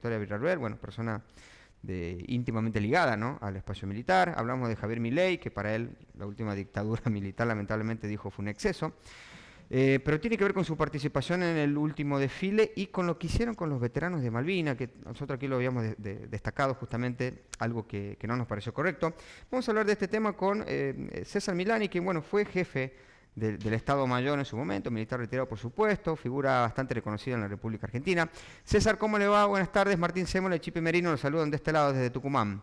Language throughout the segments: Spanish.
Victoria Villarruel, bueno, persona íntimamente ligada, ¿no?, al espacio militar. Hablamos de Javier Milei, que para él la última dictadura militar lamentablemente dijo fue un exceso. Pero tiene que ver con su participación en el último desfile y con lo que hicieron con los veteranos de Malvinas, que nosotros aquí lo habíamos destacado justamente, algo que no nos pareció correcto. Vamos a hablar de este tema con César Milani, que bueno, fue jefe del Estado Mayor en su momento, militar retirado por supuesto, figura bastante reconocida en la República Argentina. César, ¿cómo le va? Buenas tardes, Martín Sémola y Chipe Merino los saludan de este lado desde Tucumán.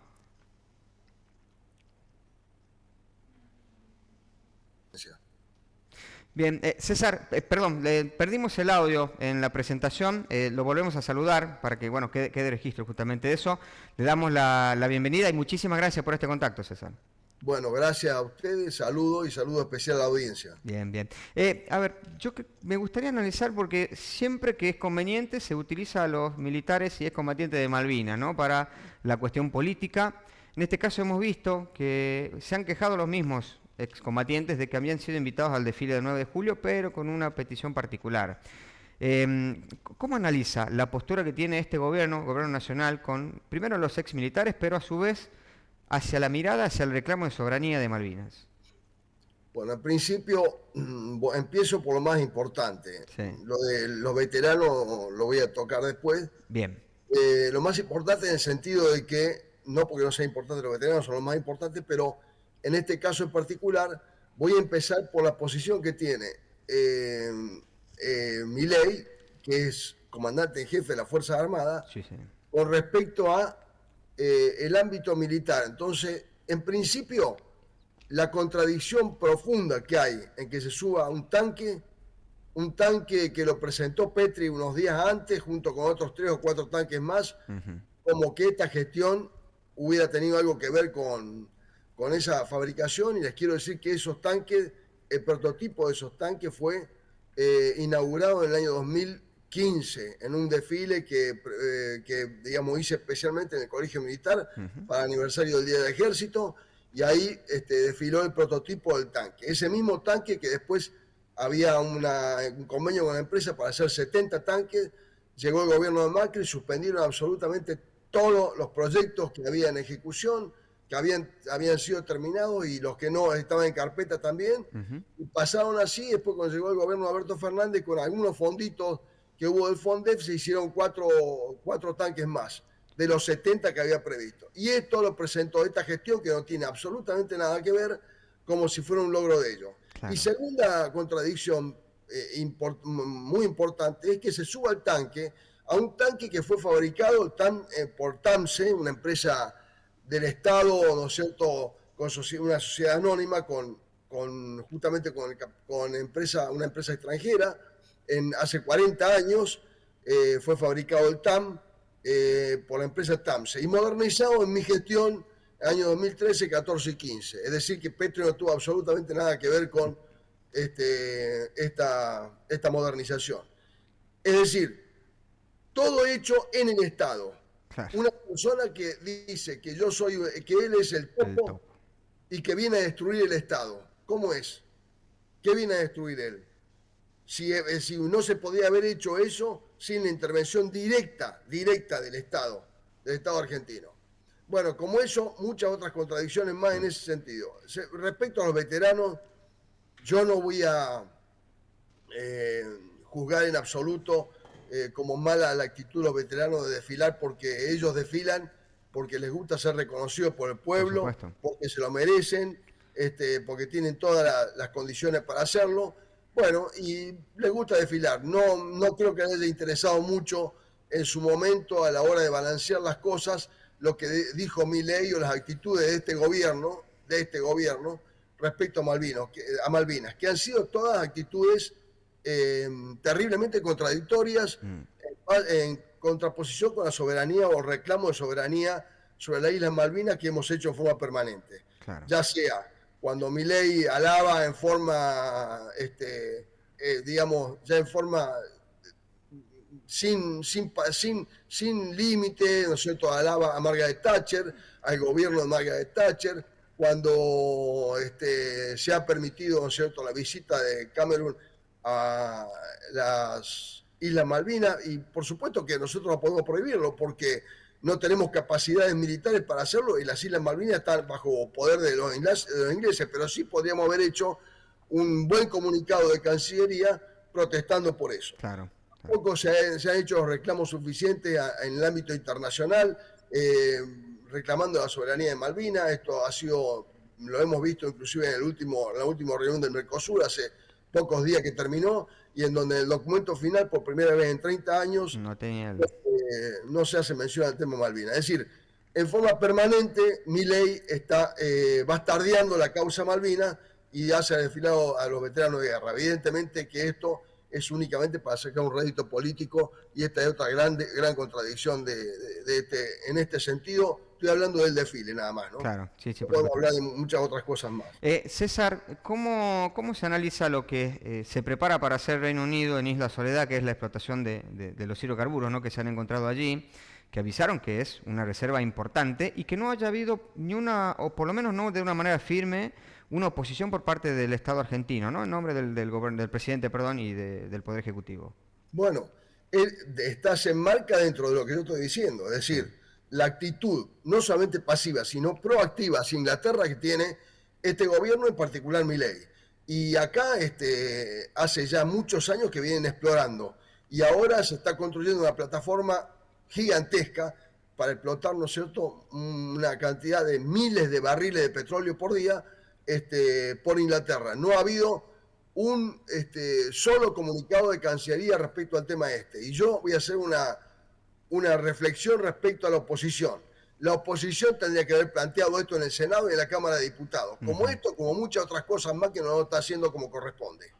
Bien, César, perdón, perdimos el audio en la presentación, lo volvemos a saludar para que bueno quede registro justamente de eso. Le damos la bienvenida y muchísimas gracias por este contacto, César. Bueno, gracias a ustedes, saludo y saludo especial a la audiencia. Bien, bien. A ver, me gustaría analizar porque siempre que es conveniente se utiliza a los militares y excombatientes de Malvinas, ¿no?, para la cuestión política. En este caso hemos visto que se han quejado los mismos excombatientes de que habían sido invitados al desfile del 9 de julio, pero con una petición particular. ¿Cómo analiza la postura que tiene este gobierno nacional, con primero los exmilitares, pero a su vez hacia la mirada, hacia el reclamo de soberanía de Malvinas? Bueno, al principio empiezo por lo más importante. Sí. Lo de los veteranos lo voy a tocar después. Bien. Lo más importante en el sentido de que, no porque no sea importante los veteranos, son los más importantes, pero en este caso en particular voy a empezar por la posición que tiene Milei, que es comandante en jefe de las Fuerzas Armadas, Sí, sí. con respecto a el ámbito militar. Entonces, en principio, la contradicción profunda que hay en que se suba un tanque que lo presentó Petri unos días antes, junto con otros 3 o 4 tanques más, como que esta gestión hubiera tenido algo que ver con esa fabricación. Y les quiero decir que esos tanques, el prototipo de esos tanques fue inaugurado en el año 2015 en un desfile que digamos, hice especialmente en el Colegio Militar para el aniversario del Día del Ejército, y ahí desfiló el prototipo del tanque. Ese mismo tanque que después había un convenio con la empresa para hacer 70 tanques, llegó el gobierno de Macri y suspendieron absolutamente todos los proyectos que había en ejecución, que habían sido terminados, y los que no estaban en carpeta también. Y pasaron así. Después, cuando llegó el gobierno de Alberto Fernández, con algunos fonditos que hubo del FONDEF, se hicieron cuatro tanques más de los 70 que había previsto. Y esto lo presentó esta gestión, que no tiene absolutamente nada que ver, como si fuera un logro de ellos. Claro. Y segunda contradicción muy importante es que se suba el tanque a un tanque que fue fabricado por TAMSE, una empresa del Estado, ¿no es cierto?, con una sociedad anónima, justamente con una empresa extranjera. Hace 40 años fue fabricado el TAM por la empresa TAMSE y modernizado en mi gestión años 2013, 14 y 15. Es decir, que Petri no tuvo absolutamente nada que ver con esta modernización. Es decir, todo hecho en el Estado. Claro. Una persona que dice que él es el topo y que viene a destruir el Estado. ¿Cómo es? ¿Qué viene a destruir él? Si no se podía haber hecho eso sin la intervención directa del Estado argentino. Bueno, como eso, muchas otras contradicciones más en ese sentido. Respecto a los veteranos, yo no voy a juzgar en absoluto como mala la actitud de los veteranos de desfilar, porque ellos desfilan porque les gusta ser reconocidos por el pueblo, porque se lo merecen, porque tienen todas las condiciones para hacerlo. Bueno, y les gusta desfilar. No creo que les haya interesado mucho en su momento, a la hora de balancear las cosas, lo que dijo Milei o las actitudes de este gobierno respecto a Malvinas, que han sido todas actitudes terriblemente contradictorias, en contraposición con la soberanía o reclamo de soberanía sobre la isla Malvinas que hemos hecho en forma permanente. Claro. Ya sea cuando Milei alaba en forma, digamos, ya en forma sin límite, ¿no es cierto?, alaba a Margaret Thatcher, al gobierno de Margaret Thatcher, cuando se ha permitido, ¿no es cierto?, la visita de Cameron a Islas Malvinas, y por supuesto que nosotros no podemos prohibirlo porque no tenemos capacidades militares para hacerlo y las Islas Malvinas están bajo poder de los ingleses, pero sí podríamos haber hecho un buen comunicado de Cancillería protestando por eso. Claro. Tampoco se han hecho reclamos suficientes en el ámbito internacional, reclamando la soberanía de Malvinas. Esto ha sido, lo hemos visto inclusive en la última reunión del Mercosur, hace pocos días que terminó, y en donde el documento final, por primera vez en 30 años, no se hace mención al tema Malvinas. Es decir, en forma permanente, Milei está bastardeando la causa Malvinas y ya se ha desfilado a los veteranos de guerra. Evidentemente que esto es únicamente para sacar un rédito político, y esta es otra gran contradicción en este sentido. Estoy hablando del desfile nada más, ¿no? Claro, sí, podemos hablar de muchas otras cosas más. César, ¿cómo se analiza lo que se prepara para hacer Reino Unido en Isla Soledad, que es la explotación de los hidrocarburos, ¿no?, que se han encontrado allí, que avisaron que es una reserva importante y que no haya habido ni una, o por lo menos no de una manera firme, una oposición por parte del Estado argentino, ¿no?, en nombre del presidente, perdón, y del Poder Ejecutivo? Bueno, se enmarca dentro de lo que yo estoy diciendo, es decir, la actitud no solamente pasiva, sino proactiva hacia Inglaterra que tiene este gobierno, en particular Milei. Y acá hace ya muchos años que vienen explorando, y ahora se está construyendo una plataforma gigantesca para explotar, ¿no es cierto?, una cantidad de miles de barriles de petróleo por día por Inglaterra. No ha habido un solo comunicado de Cancillería respecto al tema Y yo voy a hacer una reflexión respecto a la oposición. La oposición tendría que haber planteado esto en el Senado y en la Cámara de Diputados. Como esto, como muchas otras cosas más que no lo está haciendo como corresponde.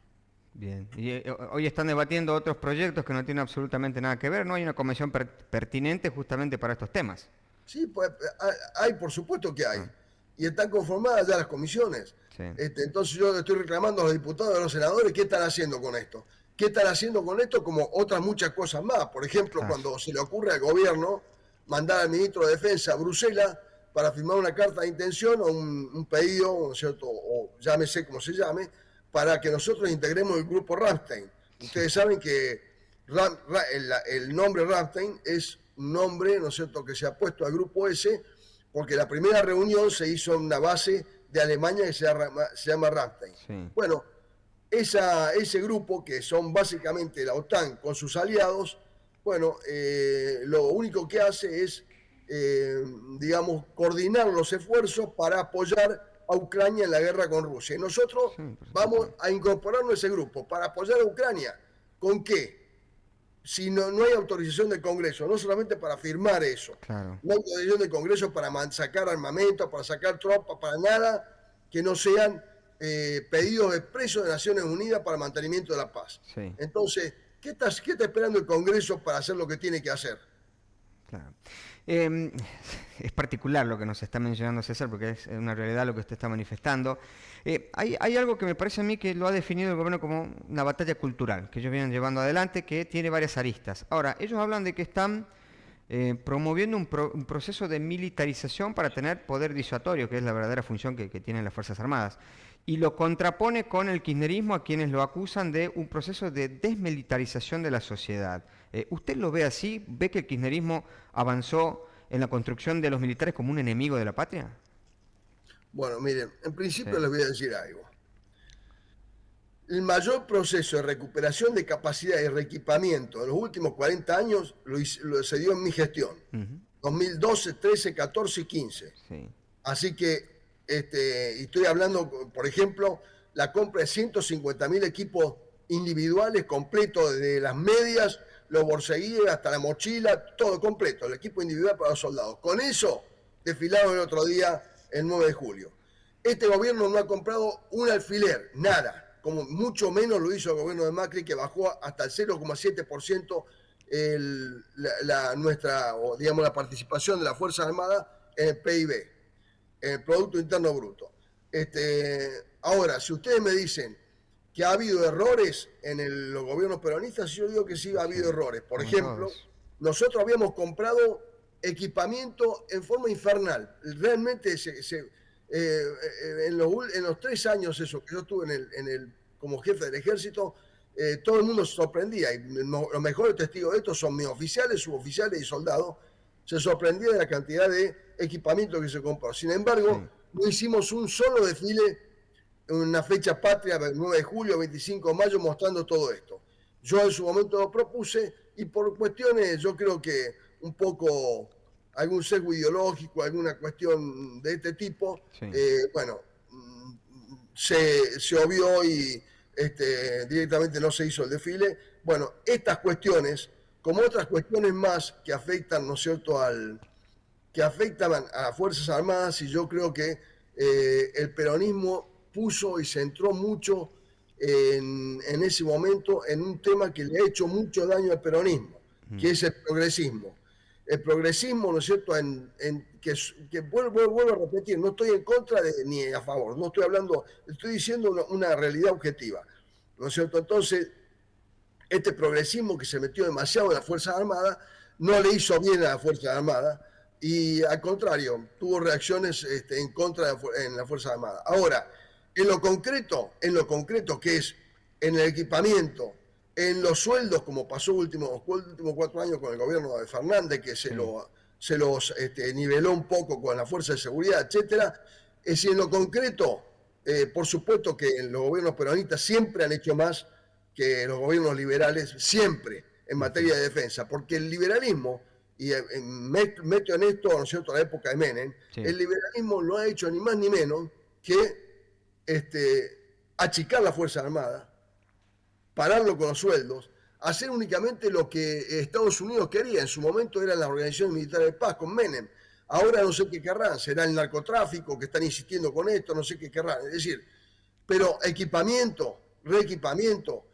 Bien. Y hoy están debatiendo otros proyectos que no tienen absolutamente nada que ver, ¿no? Hay una comisión pertinente justamente para estos temas. Sí, pues hay, por supuesto que hay. Y están conformadas ya las comisiones. Sí. Entonces yo le estoy reclamando a los diputados y a los senadores qué están haciendo con esto. ¿Qué están haciendo con esto? Como otras muchas cosas más. Por ejemplo, cuando se le ocurre al gobierno mandar al ministro de Defensa a Bruselas para firmar una carta de intención o un pedido, ¿no es cierto?, o llámese como se llame, para que nosotros integremos el grupo Ramstein. Ustedes saben que el nombre Ramstein es un nombre, ¿no es cierto?, que se ha puesto al grupo ese, porque la primera reunión se hizo en una base de Alemania que se llama Ramstein. Sí. Bueno, ese grupo, que son básicamente la OTAN con sus aliados, bueno, lo único que hace es, digamos, coordinar los esfuerzos para apoyar a Ucrania en la guerra con Rusia. Y nosotros vamos a incorporarnos a ese grupo para apoyar a Ucrania. ¿Con qué? Si no hay autorización del Congreso, no solamente para firmar eso, claro. No hay autorización del Congreso para sacar armamento, para sacar tropas, para nada que no sean pedidos expresos de Naciones Unidas para el mantenimiento de la paz. Sí. Entonces, ¿qué está esperando el Congreso para hacer lo que tiene que hacer? Claro. Es particular lo que nos está mencionando César, porque es una realidad lo que usted está manifestando. Hay algo que me parece a mí que lo ha definido el gobierno como una batalla cultural, que ellos vienen llevando adelante, que tiene varias aristas. Ahora, ellos hablan de que están promoviendo un proceso de militarización para tener poder disuasorio, que es la verdadera función que tienen las Fuerzas Armadas. Y lo contrapone con el kirchnerismo, a quienes lo acusan de un proceso de desmilitarización de la sociedad. ¿Usted lo ve así? ¿Ve que el kirchnerismo avanzó en la construcción de los militares como un enemigo de la patria? Bueno, miren, en principio les voy a decir algo. El mayor proceso de recuperación de capacidad y reequipamiento de los últimos 40 años se dio en mi gestión. 2012, 13, 14 y 15. Sí. Así que estoy hablando, por ejemplo, la compra de 150.000 equipos individuales completos, desde las medias, los borseguíes hasta la mochila, todo completo, el equipo individual para los soldados. Con eso desfilaron el otro día, el 9 de julio. Este gobierno no ha comprado un alfiler, nada, como mucho menos lo hizo el gobierno de Macri, que bajó hasta el 0,7% la participación de las Fuerzas Armadas en el PIB, en el Producto Interno Bruto. Ahora, si ustedes me dicen que ha habido errores en los gobiernos peronistas, yo digo que sí ha habido errores. Por ejemplo, nosotros habíamos comprado equipamiento en forma infernal. Realmente en los 3 años eso que yo estuve como jefe del ejército, todo el mundo se sorprendía, y los mejores testigos de esto son mis oficiales, suboficiales y soldados, se sorprendía de la cantidad de equipamiento que se compró. Sin embargo, no hicimos un solo desfile en una fecha patria, 9 de julio, 25 de mayo, mostrando todo esto. Yo en su momento lo propuse y por cuestiones, yo creo que un poco algún sesgo ideológico, alguna cuestión de este tipo, bueno, se obvió y directamente no se hizo el desfile. Bueno, estas cuestiones, como otras cuestiones más que afectan, ¿no es cierto?, que afectan a las Fuerzas Armadas, y yo creo que el peronismo puso y centró mucho en ese momento en un tema que le ha hecho mucho daño al peronismo, que es el progresismo. El progresismo, ¿no es cierto?, que vuelvo a repetir, no estoy en contra ni a favor, no estoy hablando, estoy diciendo una realidad objetiva, ¿no es cierto? Entonces, este progresismo que se metió demasiado en las Fuerzas Armadas no le hizo bien a las Fuerzas Armadas y al contrario, tuvo reacciones en contra en las Fuerzas Armadas. Ahora, en lo concreto que es en el equipamiento, en los sueldos, como pasó últimos 4 años con el gobierno de Fernández, que se los niveló un poco con la fuerza de seguridad, etcétera. Es decir, en lo concreto, por supuesto que los gobiernos peronistas siempre han hecho más que los gobiernos liberales, siempre en materia de defensa, porque el liberalismo, y meto en esto, ¿no es cierto?, la época de Menem, el liberalismo no ha hecho ni más ni menos que achicar la Fuerza Armada, pararlo con los sueldos, hacer únicamente lo que Estados Unidos quería. En su momento eran las organizaciones militares de paz con Menem. Ahora no sé qué querrán, será el narcotráfico que están insistiendo con esto, no sé qué querrán. Es decir, pero equipamiento, reequipamiento,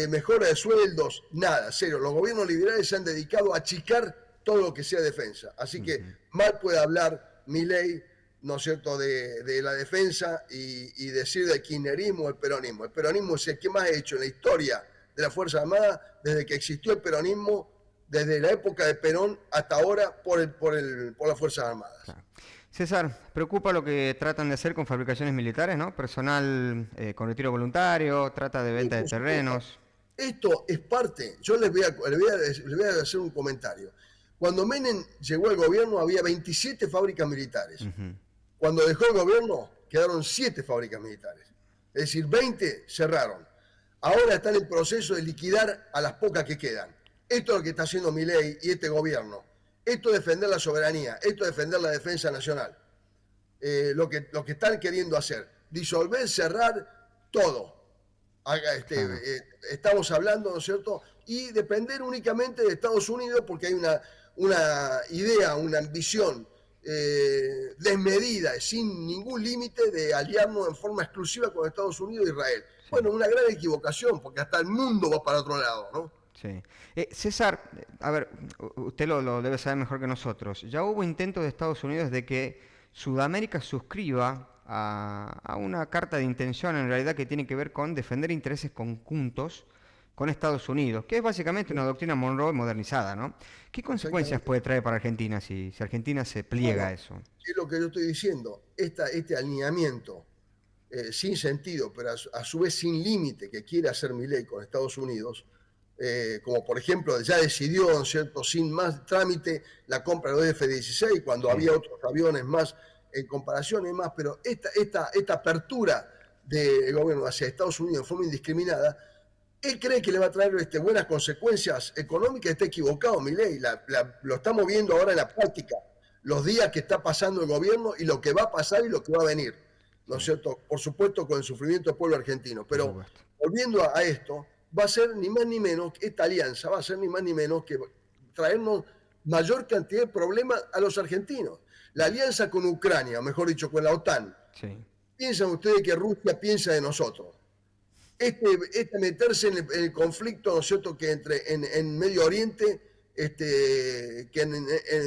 mejora de sueldos, nada, cero. Los gobiernos liberales se han dedicado a achicar todo lo que sea defensa. Así que mal puede hablar Milei, ¿no es cierto?, de la defensa y decir del kirchnerismo o el peronismo. El peronismo es el que más ha hecho en la historia de la Fuerza Armada desde que existió el peronismo, desde la época de Perón hasta ahora por las Fuerzas Armadas. Claro. César, preocupa lo que tratan de hacer con fabricaciones militares, ¿no? Personal con retiro voluntario, trata de venta de terrenos. Esto es parte, yo les voy a hacer un comentario. Cuando Menem llegó al gobierno había 27 fábricas militares. Cuando dejó el gobierno quedaron 7 fábricas militares. Es decir, 20 cerraron. Ahora están en proceso de liquidar a las pocas que quedan. Esto es lo que está haciendo Milei y este gobierno. Esto es defender la soberanía, esto es defender la defensa nacional. Lo que están queriendo hacer, disolver, cerrar todo. Estamos hablando, ¿no es cierto? Y depender únicamente de Estados Unidos porque hay una idea, una ambición desmedida, sin ningún límite, de aliarnos en forma exclusiva con Estados Unidos e Israel. Sí. Bueno, una gran equivocación, porque hasta el mundo va para otro lado, ¿no? Sí. César, a ver, usted lo debe saber mejor que nosotros. Ya hubo intentos de Estados Unidos de que Sudamérica suscriba a una carta de intención, en realidad, que tiene que ver con defender intereses conjuntos con Estados Unidos, que es básicamente una doctrina Monroe modernizada, ¿no? ¿Qué consecuencias puede traer para Argentina si Argentina se pliega a eso? Es lo que yo estoy diciendo, este alineamiento sin sentido, pero a su vez sin límite, que quiere hacer Milei con Estados Unidos, como por ejemplo ya decidió, ¿no es cierto?, sin más trámite, la compra de los F-16, cuando había otros aviones más en comparación y más, pero esta apertura del gobierno hacia Estados Unidos de forma indiscriminada, él cree que le va a traer buenas consecuencias económicas. Está equivocado, Milei. Lo estamos viendo ahora en la práctica, los días que está pasando el gobierno y lo que va a pasar y lo que va a venir, ¿no es cierto? Por supuesto, con el sufrimiento del pueblo argentino. Pero volviendo a esto, va a ser ni más ni menos, esta alianza va a ser ni más ni menos que traernos mayor cantidad de problemas a los argentinos. La alianza con Ucrania, o mejor dicho, con la OTAN. Sí. ¿Piensan ustedes que Rusia piensa de nosotros? Meterse en el conflicto, ¿no es cierto?, que en Medio Oriente,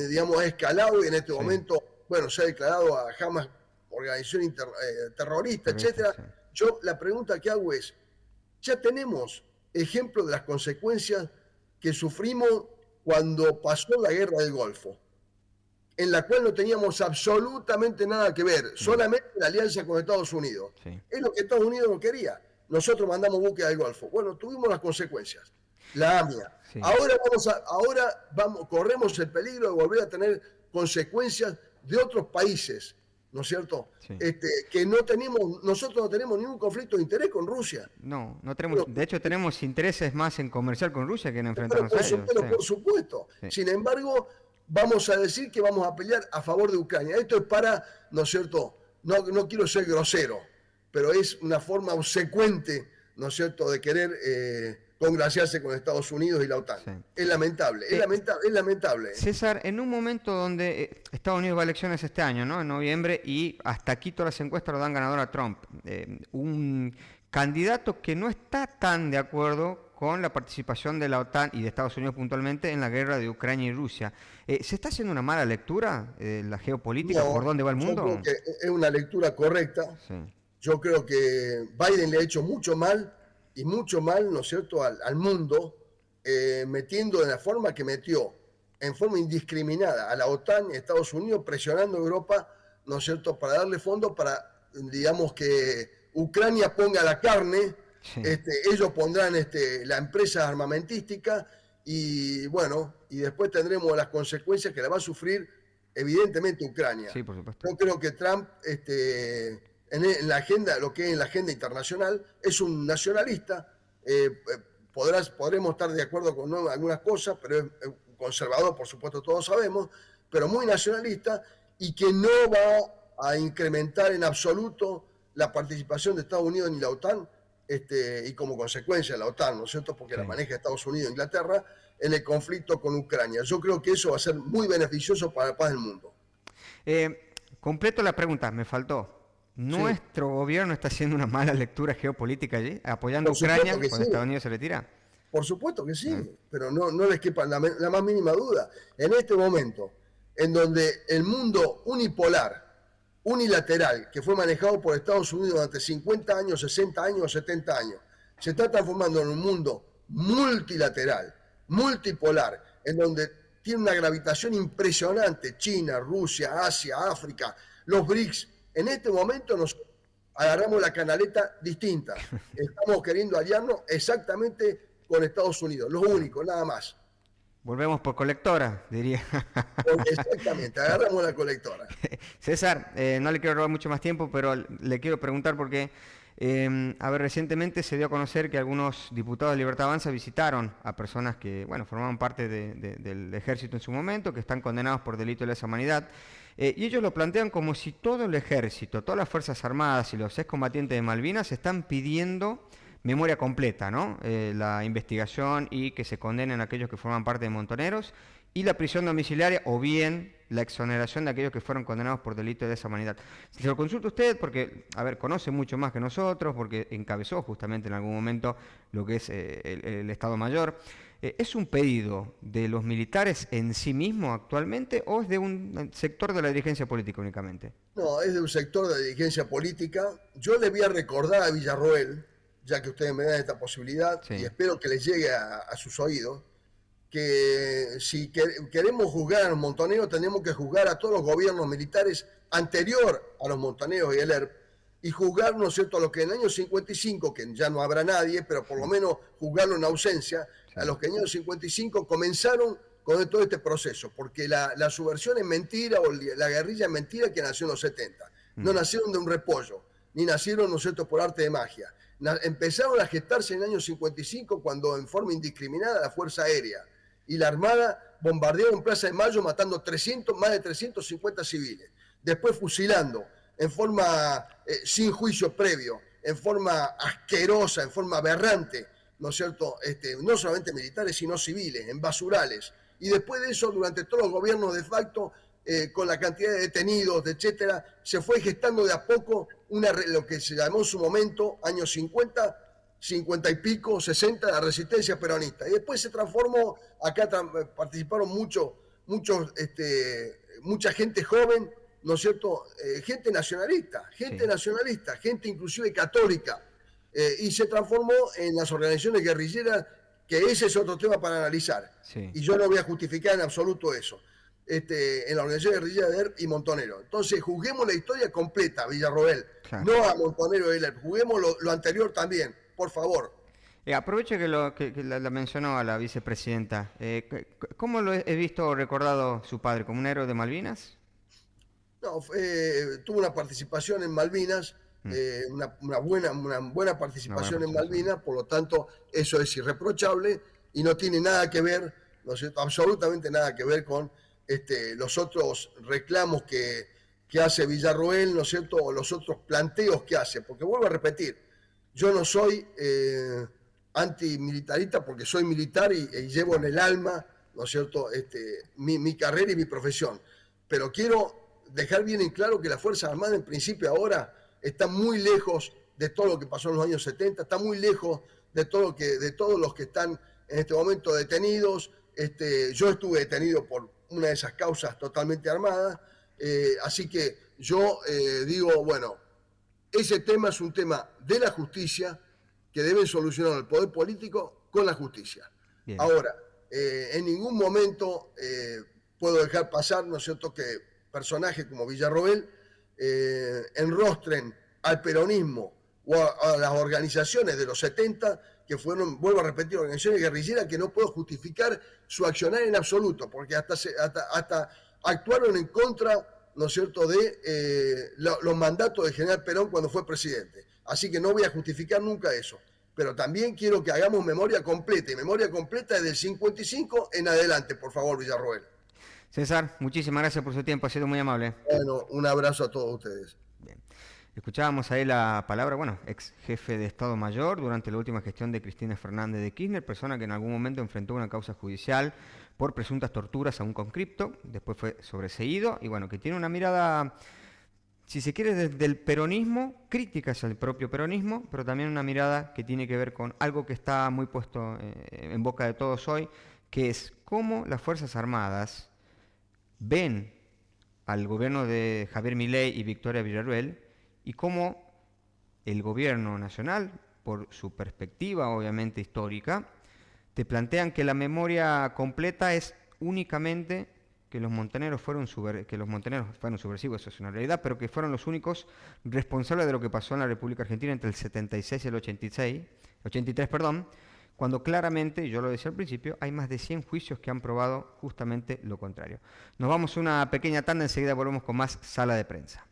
digamos, ha escalado y en este momento, bueno, se ha declarado a Hamas organización terrorista, etcétera. Sí. Yo la pregunta que hago es, ya tenemos ejemplos de las consecuencias que sufrimos cuando pasó la guerra del Golfo, en la cual no teníamos absolutamente nada que ver, solamente la alianza con Estados Unidos. Sí. Es lo que Estados Unidos no quería. nosotros mandamos buques al Golfo. Bueno, tuvimos las consecuencias, la AMIA. Sí. Corremos el peligro de volver a tener consecuencias de otros países, ¿no es cierto? Sí. Que nosotros no tenemos ningún conflicto de interés con Rusia. No tenemos, de hecho tenemos intereses más en comerciar con Rusia que en enfrentarnos a ellos. Pero Sí. por supuesto. Sí. Sin embargo, vamos a decir que vamos a pelear a favor de Ucrania. Esto es para, ¿no es cierto? No quiero ser grosero, pero es una forma obsecuente, ¿no es cierto?, de querer congraciarse con Estados Unidos y la OTAN. Sí. Es lamentable, es lamentable. César, en un momento donde Estados Unidos va a elecciones este año, ¿no? En noviembre, y hasta aquí todas las encuestas lo dan ganador a Trump. Un candidato que no está tan de acuerdo con la participación de la OTAN y de Estados Unidos puntualmente en la guerra de Ucrania y Rusia. ¿Se está haciendo una mala lectura la geopolítica por dónde va el mundo? Yo creo que es una lectura correcta. Sí. Yo creo que Biden le ha hecho mucho mal, ¿no es cierto?, al mundo, metiendo de la forma que metió, en forma indiscriminada, a la OTAN y a Estados Unidos, presionando a Europa, ¿no es cierto?, para darle fondos para, digamos, que Ucrania ponga la carne, Sí. Ellos pondrán la empresa armamentística y, bueno, y después tendremos las consecuencias que la va a sufrir, evidentemente, Ucrania. Sí, por supuesto. Yo creo que Trump, en la agenda, lo que es en la agenda internacional, es un nacionalista. Podremos estar de acuerdo con algunas cosas, pero es un conservador, por supuesto, todos sabemos, pero muy nacionalista, y que no va a incrementar en absoluto la participación de Estados Unidos ni la OTAN, y como consecuencia la OTAN, ¿no es cierto?, porque Sí. la maneja Estados Unidos e Inglaterra, en el conflicto con Ucrania. Yo creo que eso va a ser muy beneficioso para la paz del mundo. Completo la pregunta, me faltó. ¿Nuestro gobierno está haciendo una mala lectura geopolítica allí, apoyando a Por supuesto Ucrania que cuando sí. Estados Unidos se retira? Por supuesto que sí, pero no les quepa la más mínima duda. En este momento, en donde el mundo unilateral, que fue manejado por Estados Unidos durante 50 años, 60 años, 70 años, se está transformando en un mundo multilateral, multipolar, en donde tiene una gravitación impresionante, China, Rusia, Asia, África, los BRICS. En este momento nos agarramos la canaleta distinta. Estamos queriendo aliarnos exactamente con Estados Unidos, lo único, nada más. Volvemos por colectora, diría. Exactamente, agarramos la colectora. César, no le quiero robar mucho más tiempo, pero le quiero preguntar porque, recientemente se dio a conocer que algunos diputados de Libertad Avanza visitaron a personas que, bueno, formaban parte del ejército en su momento, que están condenados por delito de lesa humanidad, y ellos lo plantean como si todo el ejército, todas las Fuerzas Armadas y los excombatientes de Malvinas están pidiendo memoria completa, ¿no? La investigación y que se condenen a aquellos que forman parte de Montoneros y la prisión domiciliaria o bien la exoneración de aquellos que fueron condenados por delito de lesa humanidad. Se lo consulta usted porque, conoce mucho más que nosotros, porque encabezó justamente en algún momento lo que es el Estado Mayor. ¿Es un pedido de los militares en sí mismo actualmente o es de un sector de la dirigencia política únicamente? No, es de un sector de la dirigencia política. Yo le voy a recordar a Villarroel, ya que ustedes me dan esta posibilidad, Sí. y espero que les llegue a sus oídos, que si queremos juzgar a los montoneros, tenemos que juzgar a todos los gobiernos militares anterior a los montoneros y el ERP, y juzgar, ¿no es cierto?, a los que en el año 55, que ya no habrá nadie, pero por lo menos juzgarlo en ausencia, a los que en el año 55 comenzaron con todo este proceso, porque la subversión es mentira, o la guerrilla es mentira, que nació en los 70. No nacieron de un repollo, ni nacieron, ¿no es cierto?, por arte de magia. Empezaron a gestarse en el año 55 cuando en forma indiscriminada la Fuerza Aérea y la Armada bombardearon Plaza de Mayo matando más de 350 civiles. Después fusilando en forma sin juicio previo, en forma asquerosa, en forma aberrante, ¿no es cierto?, no solamente militares sino civiles, en basurales. Y después de eso, durante todos los gobiernos de facto, con la cantidad de detenidos, etcétera, se fue gestando de a poco lo que se llamó en su momento, años 50, 50 y pico, 60, la resistencia peronista. Y después se transformó, acá participaron mucha gente joven, ¿no es cierto? Gente nacionalista, gente inclusive católica, y se transformó en las organizaciones guerrilleras, que ese es otro tema para analizar. Sí. Y yo no voy a justificar en absoluto eso. En la organización guerrillera de ERP y Montonero. Entonces, juzguemos la historia completa, Villarroel. Claro. No a Montonero y ERP. Juguemos lo anterior también. por favor. Aprovecho que la mencionó a la vicepresidenta. ¿Cómo lo he visto o recordado su padre? ¿Como un héroe de Malvinas? No, tuvo una participación en Malvinas, Mm, una buena una buena participación en participación. Malvinas, por lo tanto, eso es irreprochable y no tiene nada que ver, ¿no es cierto? Absolutamente nada que ver con los otros reclamos que hace Villarroel, ¿no es cierto? O los otros planteos que hace, porque vuelvo a repetir, yo no soy antimilitarista porque soy militar y llevo en Claro. el alma, ¿no es cierto?, mi carrera y mi profesión. Pero quiero dejar bien en claro que las Fuerzas Armadas en principio ahora están muy lejos de todo lo que pasó en los años 70, está muy lejos de todos los que están en este momento detenidos. Yo estuve detenido por una de esas causas totalmente armadas, así que yo digo, bueno, ese tema es un tema de la justicia que debe solucionar el poder político con la justicia. Bien. Ahora, en ningún momento puedo dejar pasar, ¿no es cierto?, que personajes como Villarroel enrostren al peronismo o a las organizaciones de los 70 que fueron, vuelvo a repetir, organizaciones guerrilleras que no puedo justificar su accionar en absoluto, porque hasta actuaron en contra, ¿no es cierto?, de los mandatos del general Perón cuando fue presidente. Así que no voy a justificar nunca eso. Pero también quiero que hagamos memoria completa, y memoria completa desde el 55 en adelante, por favor, Villarroel. César, muchísimas gracias por su tiempo, ha sido muy amable. Bueno, un abrazo a todos ustedes. Bien. Escuchábamos ahí la palabra, bueno, ex jefe de Estado Mayor durante la última gestión de Cristina Fernández de Kirchner, persona que en algún momento enfrentó una causa judicial por presuntas torturas a un conscripto, después fue sobreseído y bueno, que tiene una mirada, si se quiere, desde el peronismo, críticas al propio peronismo, pero también una mirada que tiene que ver con algo que está muy puesto en boca de todos hoy, que es cómo las Fuerzas Armadas ven al gobierno de Javier Milei y Victoria Villarruel y cómo el gobierno nacional, por su perspectiva obviamente histórica, te plantean que la memoria completa es únicamente que los montoneros fueron subversivos, eso es una realidad, pero que fueron los únicos responsables de lo que pasó en la República Argentina entre el 76 y el 83, perdón, cuando claramente, yo lo decía al principio, hay más de 100 juicios que han probado justamente lo contrario. Nos vamos a una pequeña tanda, enseguida volvemos con más Sala de Prensa.